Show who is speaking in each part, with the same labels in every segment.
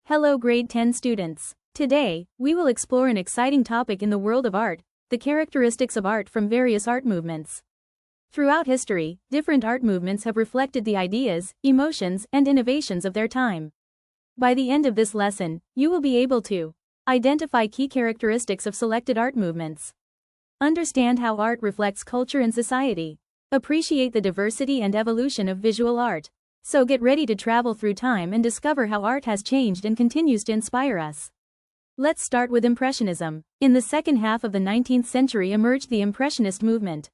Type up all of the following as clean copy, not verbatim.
Speaker 1: Hello grade 10 students. Today, we will explore an exciting topic in the world of art, the characteristics of art from various art movements. Throughout history, different art movements have reflected the ideas, emotions, and innovations of their time. By the end of this lesson, you will be able to identify key characteristics of selected art movements, understand how art reflects culture and society, appreciate the diversity and evolution of visual art. So get ready to travel through time and discover how art has changed and continues to inspire us. Let's start with Impressionism. In the second half of the 19th century emerged the Impressionist movement.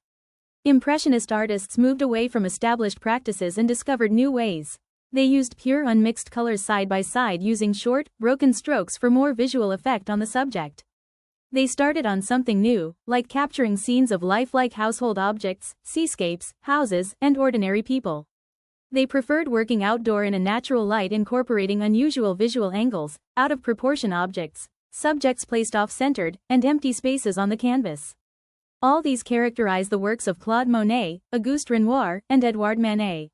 Speaker 1: Impressionist artists moved away from established practices and discovered new ways. They used pure unmixed colors side by side using short, broken strokes for more visual effect on the subject. They started on something new, like capturing scenes of life like household objects, seascapes, houses, and ordinary people. They preferred working outdoor in a natural light, incorporating unusual visual angles, out-of-proportion objects, subjects placed off-centered, and empty spaces on the canvas. All these characterize the works of Claude Monet, Auguste Renoir, and Edouard Manet.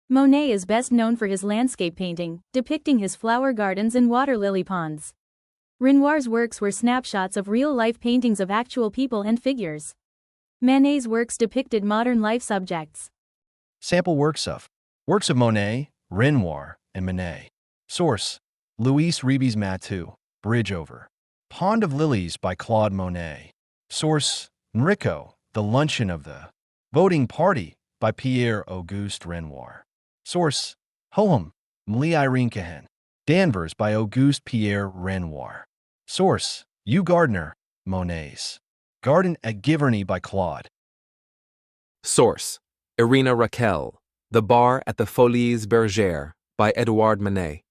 Speaker 1: Monet is best known for his landscape painting, depicting his flower gardens and water lily ponds. Renoir's works were snapshots of real-life paintings of actual people and figures. Manet's works depicted modern life subjects.
Speaker 2: Sample works of Monet, Renoir, and Manet. Source: Louis Rebes Mathieu, Bridge over Pond of Lilies by Claude Monet. Source: Enrico, The Luncheon of the Voting Party by Pierre-Auguste Renoir. Source: Hohem, Mli Irene Cahen. Danvers by Auguste Pierre Renoir. Source: U. Gardner, Monet's Garden at Giverny by Claude.
Speaker 3: Source: Irina Raquel, The Bar at the Folies Bergères by Edouard Manet.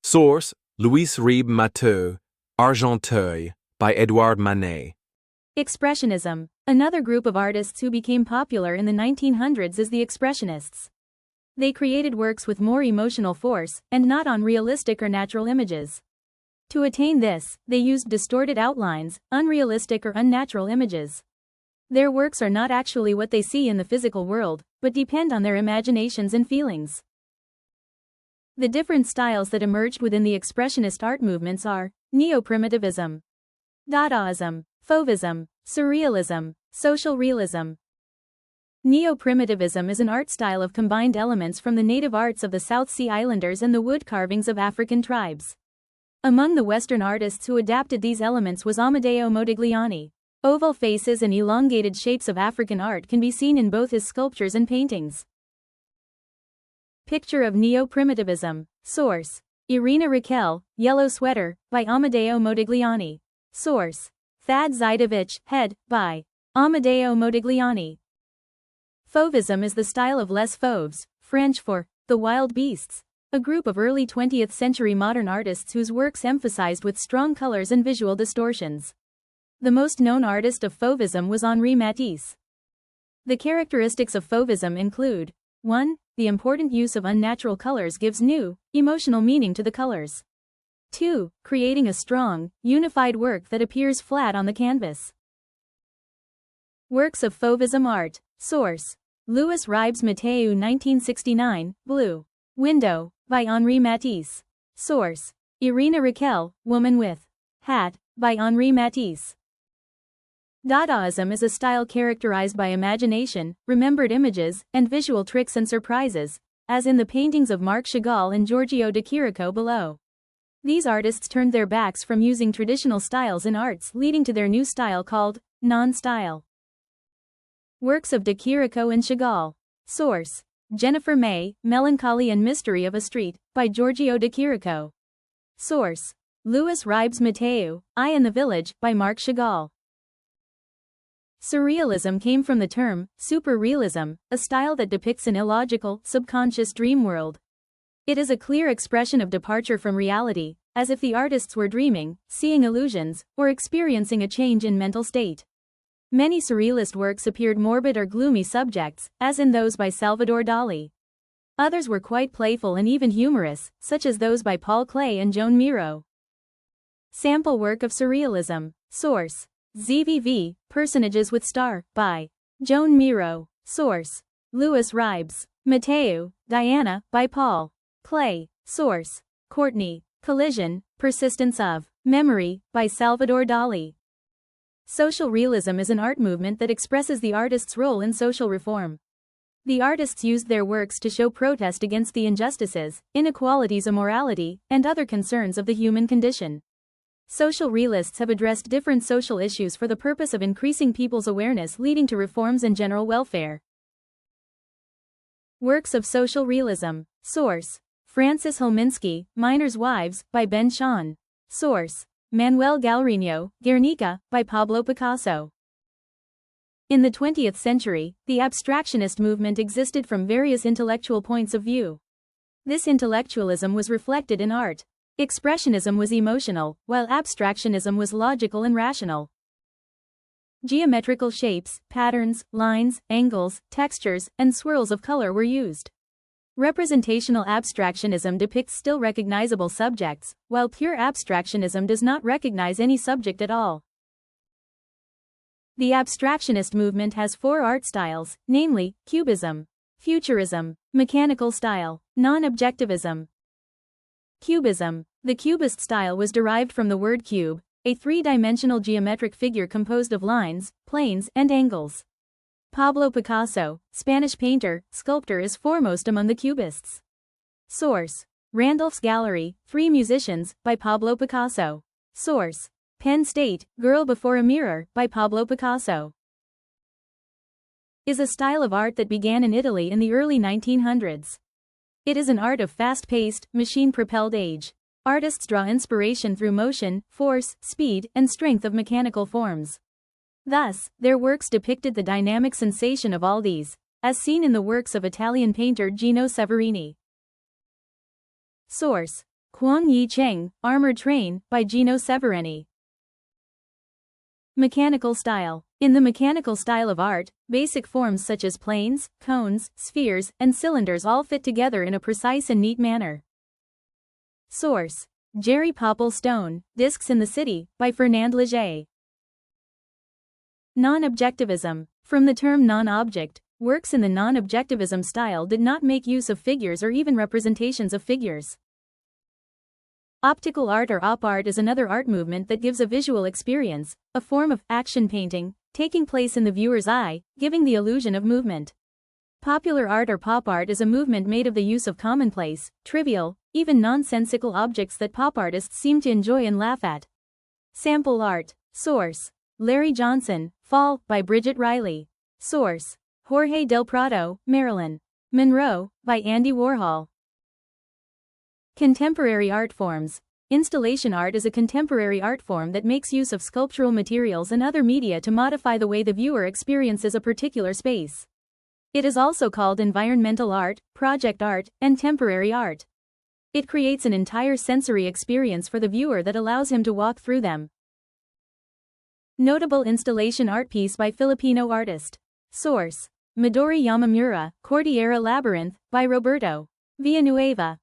Speaker 3: Source: Louis Rebes Mathieu, Argenteuil by Edouard Manet.
Speaker 1: Expressionism. Another group of artists who became popular in the 1900s is the Expressionists. They created works with more emotional force, and not on realistic or natural images. To attain this, they used distorted outlines, unrealistic or unnatural images. Their works are not actually what they see in the physical world, but depend on their imaginations and feelings. The different styles that emerged within the Expressionist art movements are Neo-Primitivism, Dadaism, Fauvism, Surrealism, Social Realism. Neo-Primitivism is an art style of combined elements from the native arts of the South Sea Islanders and the wood carvings of African tribes. Among the Western artists who adapted these elements was Amedeo Modigliani. Oval faces and elongated shapes of African art can be seen in both his sculptures and paintings. Picture of Neo-Primitivism. Source: Irina Raquel, Yellow Sweater, by Amedeo Modigliani. Source: Thad Zaidovich, Head, by Amedeo Modigliani. Fauvism is the style of Les Fauves, French for the wild beasts, a group of early 20th century modern artists whose works emphasized with strong colors and visual distortions. The most known artist of Fauvism was Henri Matisse. The characteristics of Fauvism include 1. The important use of unnatural colors gives new, emotional meaning to the colors. 2. Creating a strong, unified work that appears flat on the canvas. Works of Fauvism art. Source: Louis Rebes Mathieu 1969, Blue Window, by Henri Matisse. Source: Irina Raquel, Woman with Hat, by Henri Matisse. Dadaism is a style characterized by imagination, remembered images, and visual tricks and surprises, as in the paintings of Marc Chagall and Giorgio de Chirico below. These artists turned their backs from using traditional styles in arts, leading to their new style called non-style. Works of de Chirico and Chagall. Source: Jennifer May, Melancholy and Mystery of a Street, by Giorgio de Chirico. Source: Louis Rebes Mathieu, I in the Village, by Marc Chagall. Surrealism came from the term superrealism, a style that depicts an illogical, subconscious dream world. It is a clear expression of departure from reality, as if the artists were dreaming, seeing illusions, or experiencing a change in mental state. Many surrealist works appeared morbid or gloomy subjects, as in those by Salvador Dali. Others were quite playful and even humorous, such as those by Paul Klee and Joan Miro. Sample work of Surrealism. Source: ZVV, Personages with Star, by Joan Miro. Source: Louis Rebes Mathieu, Diana, by Paul Klee. Source: Courtney Collision, Persistence of Memory, by Salvador Dali. Social realism is an art movement that expresses the artist's role in social reform. The artists used their works to show protest against the injustices, inequalities, immorality, and other concerns of the human condition. Social realists have addressed different social issues for the purpose of increasing people's awareness, leading to reforms and general welfare. Works of social realism. Source: Francis Holminski, Miners' Wives, by Ben Shahn. Source: Manuel Gallerino, Guernica, by Pablo Picasso. In the 20th century, the abstractionist movement existed from various intellectual points of view. This intellectualism was reflected in art. Expressionism was emotional, while abstractionism was logical and rational. Geometrical shapes, patterns, lines, angles, textures, and swirls of color were used. Representational abstractionism depicts still recognizable subjects, while pure abstractionism does not recognize any subject at all. The abstractionist movement has four art styles, namely, Cubism, Futurism, Mechanical style, Non-objectivism. Cubism. The Cubist style was derived from the word cube, a three-dimensional geometric figure composed of lines, planes, and angles. Pablo Picasso, Spanish painter, sculptor, is foremost among the Cubists. Source: Randolph's Gallery, Three Musicians, by Pablo Picasso. Source: Penn State, Girl Before a Mirror, by Pablo Picasso. Is a style of art that began in Italy in the early 1900s. It is an art of fast-paced, machine-propelled age. Artists draw inspiration through motion, force, speed, and strength of mechanical forms. Thus, their works depicted the dynamic sensation of all these, as seen in the works of Italian painter Gino Severini. Source: Kuang Yi Cheng, Armored Train, by Gino Severini. Mechanical style. In the mechanical style of art, basic forms such as planes, cones, spheres, and cylinders all fit together in a precise and neat manner. Source: Jerry Popple Stone, Discs in the City, by Fernand Léger. Non-objectivism. From the term non-object, works in the non-objectivism style did not make use of figures or even representations of figures. Optical art or op art is another art movement that gives a visual experience, a form of action painting, taking place in the viewer's eye, giving the illusion of movement. Popular art or pop art is a movement made of the use of commonplace, trivial, even nonsensical objects that pop artists seem to enjoy and laugh at. Sample art. Source: Larry Johnson, Fall, by Bridget Riley. Source: Jorge Del Prado, Marilyn Monroe, by Andy Warhol. Contemporary art forms. Installation art is a contemporary art form that makes use of sculptural materials and other media to modify the way the viewer experiences a particular space. It is also called environmental art, project art, and temporary art. It creates an entire sensory experience for the viewer that allows him to walk through them. Notable installation art piece by Filipino artist. Source: Midori Yamamura, Cordillera Labyrinth, by Roberto Villanueva.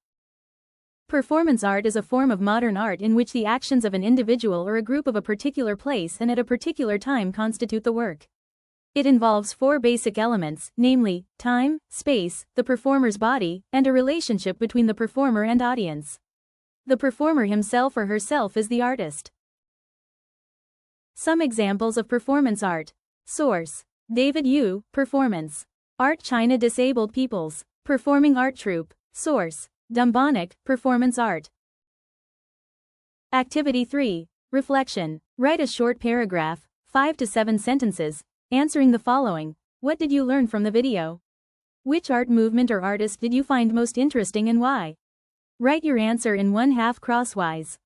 Speaker 1: Performance art is a form of modern art in which the actions of an individual or a group of a particular place and at a particular time constitute the work. It involves four basic elements, namely, time, space, the performer's body, and a relationship between the performer and audience. The performer himself or herself is the artist. Some examples of performance art. Source: David Yu, Performance Art, China Disabled Peoples Performing Art Troupe. Source: Dumbonic, Performance Art. Activity 3. Reflection. Write a short paragraph, 5 to 7 sentences, answering the following. What did you learn from the video? Which art movement or artist did you find most interesting and why? Write your answer in 1/2 crosswise.